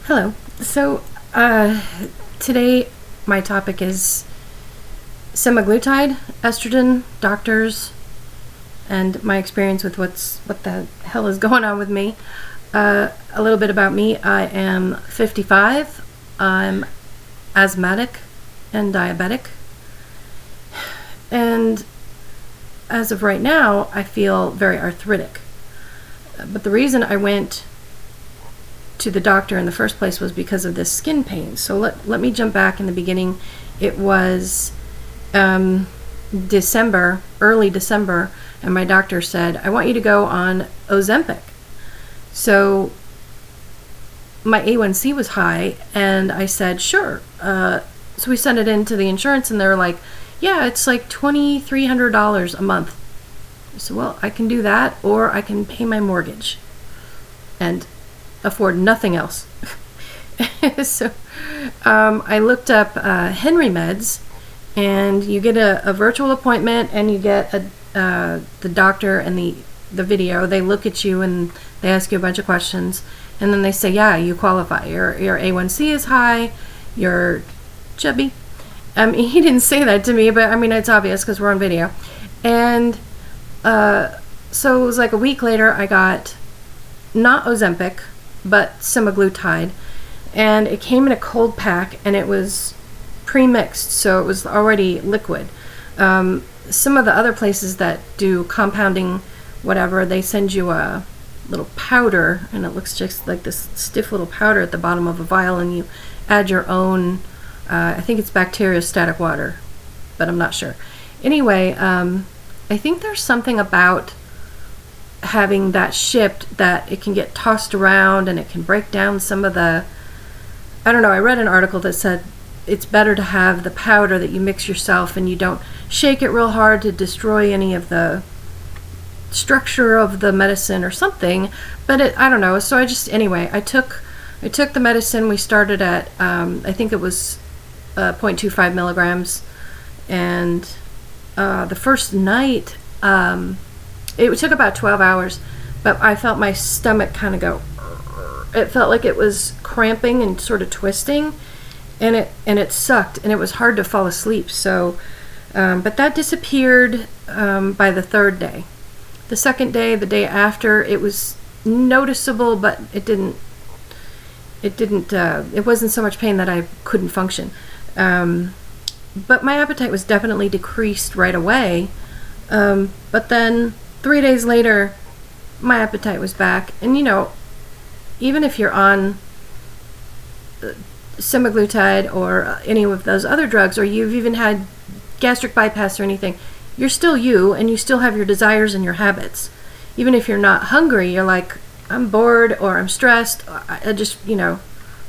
Hello. So today my topic is semaglutide, estrogen, doctors, and my experience with what the hell is going on with me. A little bit about me. I am 55. I'm asthmatic and diabetic. And as of right now, I feel very arthritic. But the reason I went to the doctor in the first place was because of this skin pain. So let me jump back in the beginning. It was December, early December, and my doctor said, I want you to go on Ozempic. So my A1C was high, and I said, sure. So we sent it in to the insurance, and they were like, yeah, it's like $2,300 a month. I said, well, I can do that, or I can pay my mortgage and afford nothing else. So I looked up Henry Meds, and you get a virtual appointment, and you get the doctor and the video. They look at you and they ask you a bunch of questions, and then they say, yeah, you qualify. Your A1C is high, you're chubby. He didn't say that to me, but I mean, it's obvious because we're on video. And so it was like a week later, I got not Ozempic, but semaglutide, and it came in a cold pack, and it was pre-mixed, so it was already liquid. Some of the other places that do compounding, whatever, they send you a little powder, and it looks just like this stiff little powder at the bottom of a vial, and you add your own, I think it's bacteriostatic water, but I'm not sure. Anyway, I think there's something about having that shipped that it can get tossed around and it can break down some of the, I don't know, I read an article that said it's better to have the powder that you mix yourself and you don't shake it real hard to destroy any of the structure of the medicine or something, but I don't know. So anyway, I took the medicine. We started at I think it was 0.25 milligrams, and the first night it took about 12 hours, but I felt my stomach kind of go, it felt like it was cramping and sort of twisting, and it sucked, and it was hard to fall asleep. So but that disappeared by the third day. The second day, the day after, it was noticeable, but it wasn't so much pain that I couldn't function. But my appetite was definitely decreased right away. But then 3 days later, my appetite was back. And even if you're on semaglutide or any of those other drugs, or you've even had gastric bypass or anything, you're still you, and you still have your desires and your habits. Even if you're not hungry, you're like, I'm bored or I'm stressed. I just,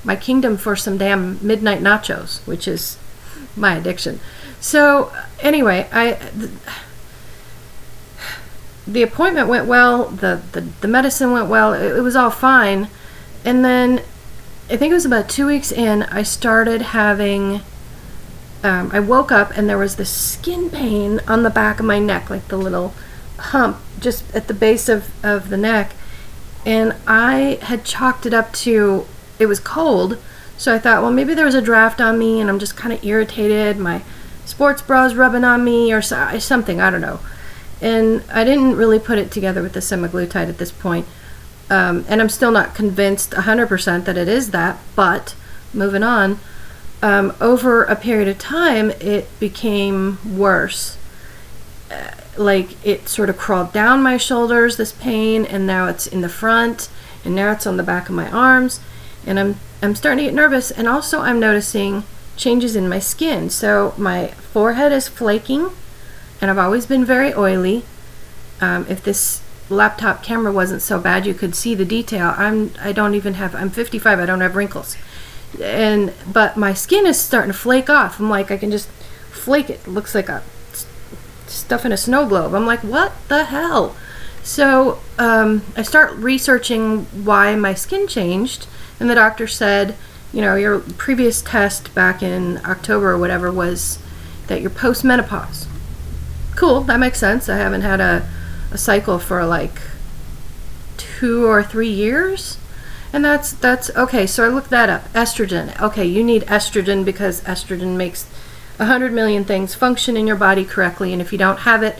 my kingdom for some damn midnight nachos, which is my addiction. So anyway, the appointment went well, the medicine went well, it was all fine. And then I think it was about 2 weeks in, I started having, I woke up and there was this skin pain on the back of my neck, like the little hump just at the base of the neck. And I had chalked it up to, it was cold, so I thought, well, maybe there was a draft on me and I'm just kind of irritated, my sports bra's rubbing on me or something, I don't know. And I didn't really put it together with the semaglutide at this point. And I'm still not convinced 100% that it is that, but moving on, over a period of time, it became worse. Like it sort of crawled down my shoulders, this pain, and now it's in the front, and now it's on the back of my arms, and I'm starting to get nervous. And also I'm noticing changes in my skin. So my forehead is flaking, and I've always been very oily. If this laptop camera wasn't so bad, you could see the detail. I'm 55, I don't have wrinkles. But my skin is starting to flake off. I'm like, I can just flake it. It looks like a stuff in a snow globe. I'm like, what the hell? So I start researching why my skin changed, and the doctor said, your previous test back in October or whatever was that you're post-menopause. Cool, that makes sense. I haven't had a cycle for like 2 or 3 years. And that's okay. So I looked that up. Estrogen. Okay, you need estrogen because estrogen makes 100 million things function in your body correctly, and if you don't have it,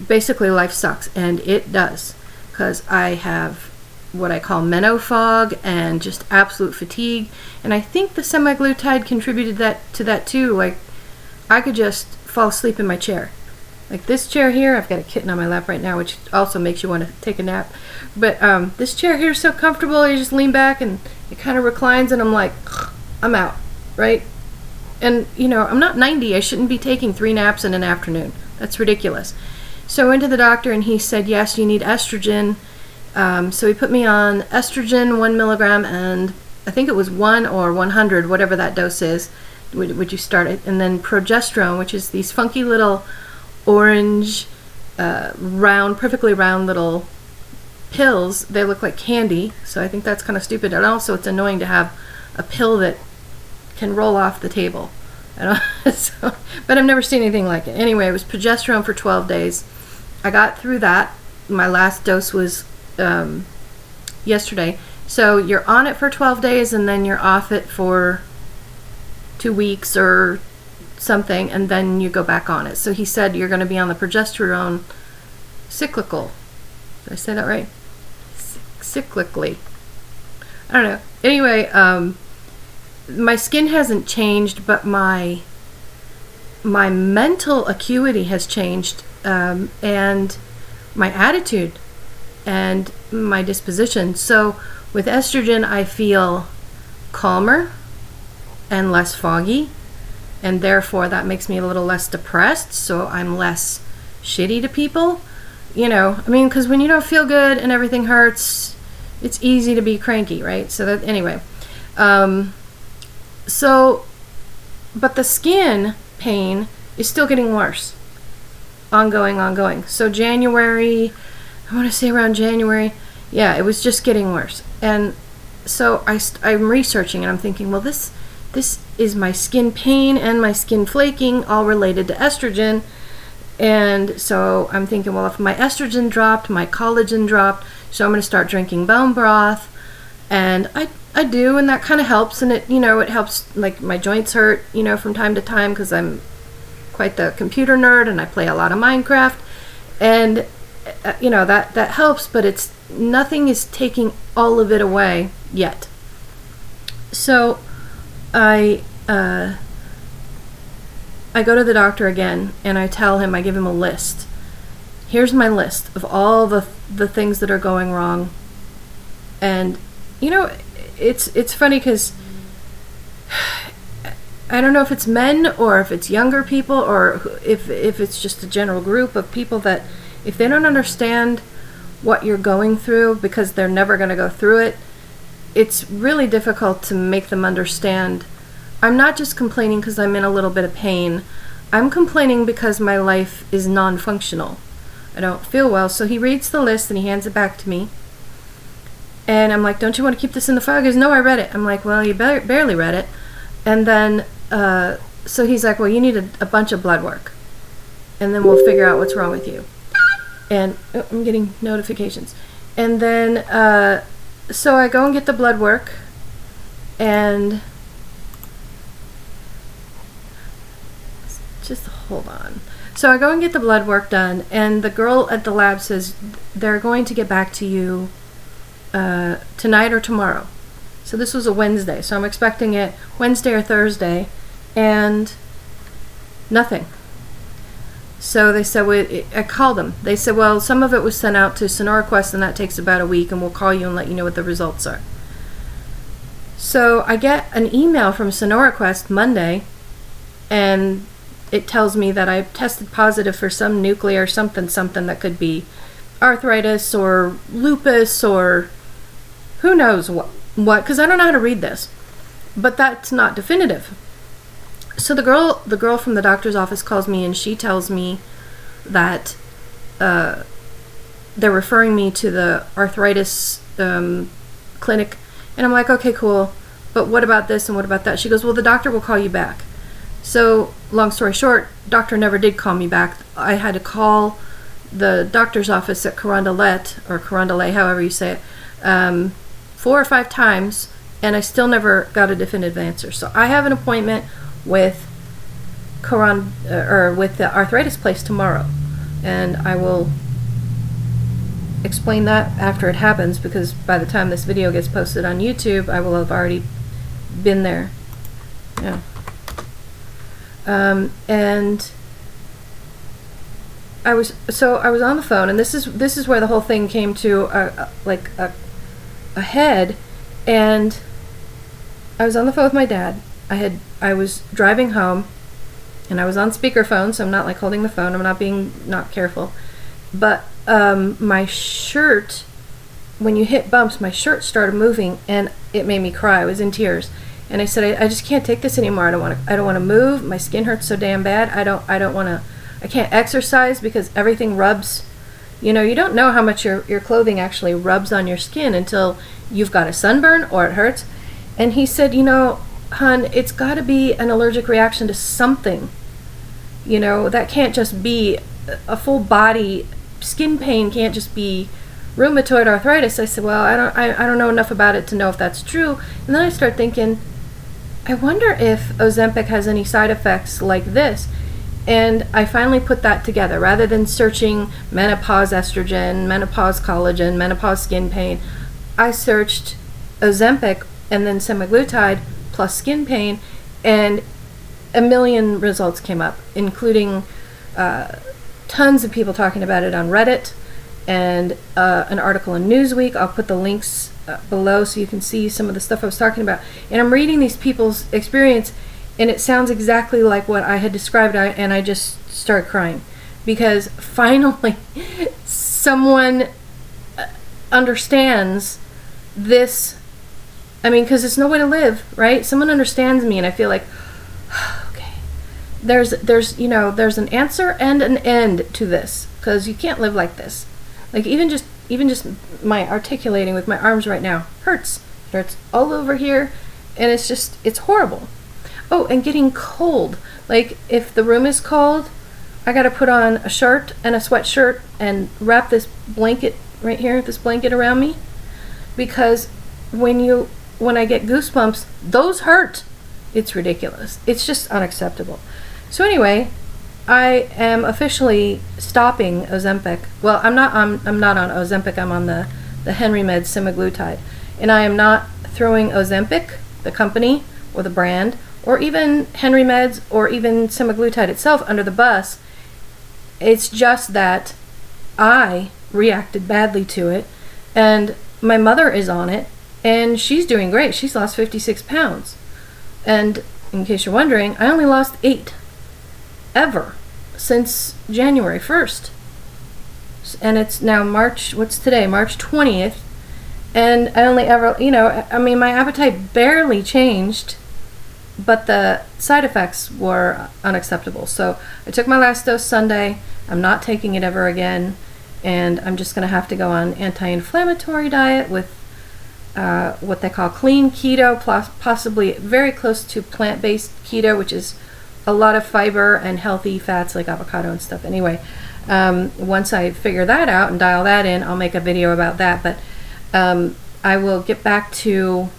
basically life sucks. And it does, because I have what I call menofog and just absolute fatigue. And I think the semaglutide contributed to that too. Like, I could just fall asleep in my chair. Like this chair here, I've got a kitten on my lap right now, which also makes you want to take a nap. But this chair here is so comfortable, you just lean back and it kind of reclines, and I'm like, I'm out, right? And, you know, I'm not 90. I shouldn't be taking 3 naps in an afternoon. That's ridiculous. So I went to the doctor, and he said, yes, you need estrogen. So he put me on estrogen, 1 milligram, and I think it was 1 or 100, whatever that dose is, would you start it. And then progesterone, which is these funky little orange, perfectly round little pills. They look like candy, so I think that's kind of stupid. And also, it's annoying to have a pill that can roll off the table. But I've never seen anything like it. Anyway, it was progesterone for 12 days. I got through that. My last dose was yesterday. So you're on it for 12 days, and then you're off it for 2 weeks or something, and then you go back on it. So he said you're going to be on the progesterone cyclical. Did I say that right? Cyclically. I don't know. Anyway, my skin hasn't changed, but my mental acuity has changed, and my attitude and my disposition. So with estrogen, I feel calmer and less foggy, and therefore that makes me a little less depressed, so I'm less shitty to people. You know, I mean, because when you don't feel good and everything hurts, it's easy to be cranky, right? So that, anyway. But the skin pain is still getting worse. Ongoing. So January, I want to say around January, yeah, it was just getting worse. And so I'm researching, and I'm thinking, well, this is my skin pain and my skin flaking all related to estrogen. And so I'm thinking, well, if my estrogen dropped, my collagen dropped, so I'm going to start drinking bone broth. And I do, and that kind of helps. And it helps, like, my joints hurt, from time to time, because I'm quite the computer nerd and I play a lot of Minecraft. And, that helps, but nothing is taking all of it away yet. So I go to the doctor again, and I give him a list. Here's my list of all the things that are going wrong. And, it's funny because I don't know if it's men or if it's younger people or if it's just a general group of people that if they don't understand what you're going through because they're never going to go through it, it's really difficult to make them understand. I'm not just complaining because I'm in a little bit of pain. I'm complaining because my life is non-functional. I don't feel well. So he reads the list and he hands it back to me. And I'm like, don't you want to keep this in the file? He goes, no, I read it. I'm like, well, you barely read it. And then, so he's like, well, you need a bunch of blood work. And then we'll figure out what's wrong with you. And I'm getting notifications. And then, so I go and get the blood work. And just hold on. So I go and get the blood work done. And the girl at the lab says, they're going to get back to you tonight or tomorrow. So this was a Wednesday, so I'm expecting it Wednesday or Thursday, and nothing. So they said, I called them. They said, well, some of it was sent out to SonoraQuest, and that takes about a week, and we'll call you and let you know what the results are. So I get an email from SonoraQuest Monday, and it tells me that I've tested positive for some nuclear something that could be arthritis or lupus or who knows what, because I don't know how to read this. But that's not definitive. So the girl from the doctor's office calls me, and she tells me that they're referring me to the arthritis clinic. And I'm like, okay, cool. But what about this and what about that? She goes, well, the doctor will call you back. So long story short, doctor never did call me back. I had to call the doctor's office at Carondelet, or Carondelet, however you say it, 4 or 5 times, and I still never got a definitive answer. So I have an appointment with with the arthritis place tomorrow, and I will explain that after it happens, because by the time this video gets posted on YouTube, I will have already been there. Yeah. And I was on the phone, and this is where the whole thing came to a head. And I was on the phone with my dad. I was driving home, and I was on speakerphone, so I'm not like holding the phone. I'm not being not careful. But my shirt, when you hit bumps, my shirt started moving, and it made me cry. I was in tears, and I said, I just can't take this anymore. I don't want to move. My skin hurts so damn bad. I can't exercise because everything rubs. You know, you don't know how much your clothing actually rubs on your skin until you've got a sunburn or it hurts. And he said, you know, hon, it's got to be an allergic reaction to something. You know, that can't just be a full body skin pain. Can't just be rheumatoid arthritis. I said, well, I don't know enough about it to know if that's true. And then I start thinking, I wonder if Ozempic has any side effects like this. And I finally put that together. Rather than searching menopause estrogen, menopause collagen, menopause skin pain, I searched Ozempic and then semaglutide plus skin pain, and a million results came up, including tons of people talking about it on Reddit, and an article in Newsweek. I'll put the links below so you can see some of the stuff I was talking about. And I'm reading these people's experience, and it sounds exactly like what I had described, and I just start crying, because finally someone understands this. I mean, because it's no way to live, right? Someone understands me, and I feel like, okay, there's an answer and an end to this, because you can't live like this. Like even just my articulating with my arms right now hurts. It hurts all over here, and it's horrible. Oh, and getting cold. Like if the room is cold, I got to put on a shirt and a sweatshirt and wrap this blanket right here, this blanket around me, because when I get goosebumps, those hurt. It's ridiculous. It's just unacceptable. So anyway, I am officially stopping Ozempic. Well, I'm not on Ozempic. I'm on the Henry Med semaglutide, and I am not throwing Ozempic, the company or the brand, or even Henry Meds or even semaglutide itself under the bus. It's just that I reacted badly to it, and my mother is on it, and she's doing great. She's lost 56 pounds. And in case you're wondering, I only lost 8 ever since January 1st. And it's now March 20th. And I only ever, my appetite barely changed, but the side effects were unacceptable. So I took my last dose Sunday. I'm not taking it ever again. And I'm just going to have to go on anti-inflammatory diet with what they call clean keto, possibly very close to plant-based keto, which is a lot of fiber and healthy fats like avocado and stuff. Anyway, once I figure that out and dial that in, I'll make a video about that. But I will get back to,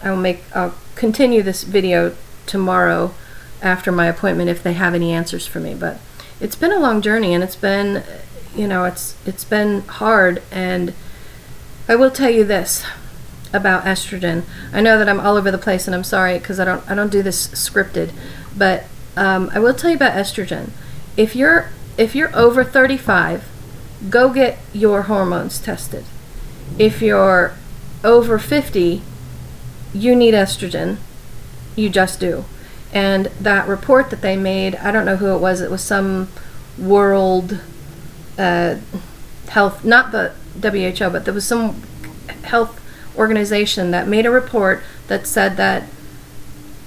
I'll continue this video tomorrow after my appointment if they have any answers for me. But it's been a long journey, and it's been, it's been hard. And I will tell you this about estrogen. I know that I'm all over the place, and I'm sorry because I don't do this scripted, but I will tell you about estrogen. If you're over 35, go get your hormones tested. If you're over 50, you need estrogen. You just do. And that report that they made, I don't know who it was some world health, not the WHO, but there was some health organization that made a report that said that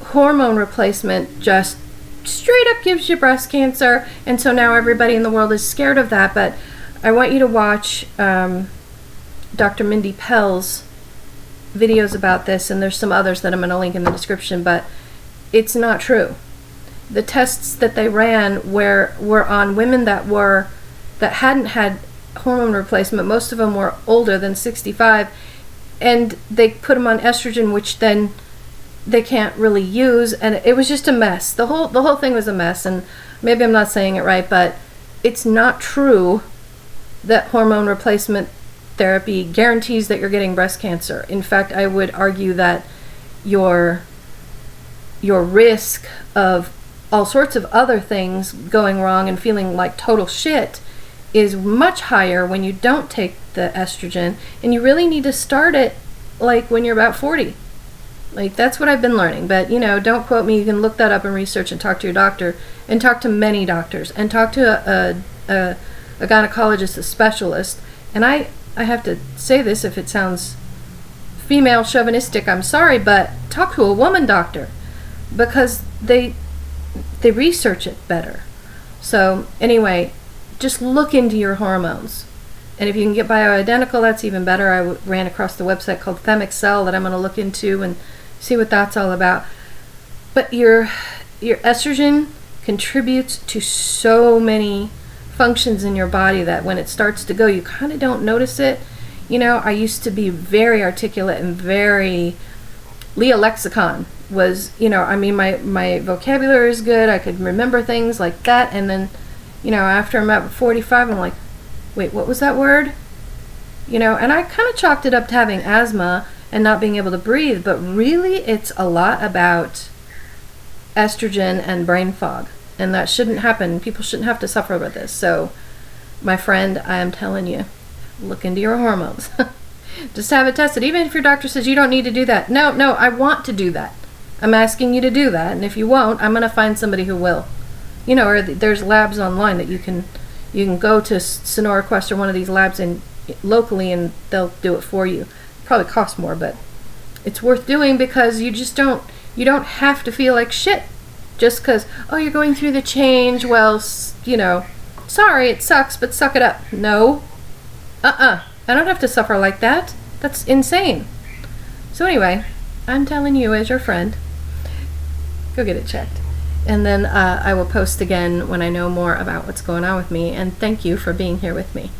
hormone replacement just straight up gives you breast cancer, and so now everybody in the world is scared of that. But I want you to watch Dr. Mindy Pell's videos about this, and there's some others that I'm going to link in the description, but it's not true. The tests that they ran were on women that hadn't had hormone replacement. Most of them were older than 65, and they put them on estrogen, which then they can't really use, and it was just a mess. The whole thing was a mess, and maybe I'm not saying it right, but it's not true that hormone replacement therapy guarantees that you're getting breast cancer. In fact, I would argue that your risk of all sorts of other things going wrong and feeling like total shit is much higher when you don't take the estrogen, and you really need to start it like when you're about 40. Like, that's what I've been learning. But, you know, don't quote me. You can look that up and research and talk to your doctor, and talk to many doctors, and talk to a gynecologist, a specialist. And I have to say this, if it sounds female chauvinistic, I'm sorry, but talk to a woman doctor, because they research it better. So anyway, just look into your hormones. And if you can get bioidentical, that's even better. I ran across the website called Femexcel that I'm going to look into and see what that's all about. But your estrogen contributes to so many functions in your body that when it starts to go, you kind of don't notice it. You know, I used to be very articulate and very Leah lexicon was, you know, I mean, my vocabulary is good. I could remember things like that. And then, you know, after I'm at 45, I'm like, wait, what was that word? You know, and I kind of chalked it up to having asthma and not being able to breathe, but really it's a lot about estrogen and brain fog, and that shouldn't happen. People shouldn't have to suffer with this. So, my friend, I am telling you, look into your hormones. Just have it tested, even if your doctor says you don't need to do that. No, I want to do that. I'm asking you to do that, and if you won't, I'm going to find somebody who will. You know, or there's labs online that you can go to Sonora Quest or one of these labs locally, and they'll do it for you. Probably cost more, but it's worth doing, because you don't have to feel like shit just because, oh, you're going through the change. Well, you know, sorry, it sucks, but suck it up. No. I don't have to suffer like that. That's insane. So anyway, I'm telling you as your friend, go get it checked. And then I will post again when I know more about what's going on with me. And thank you for being here with me.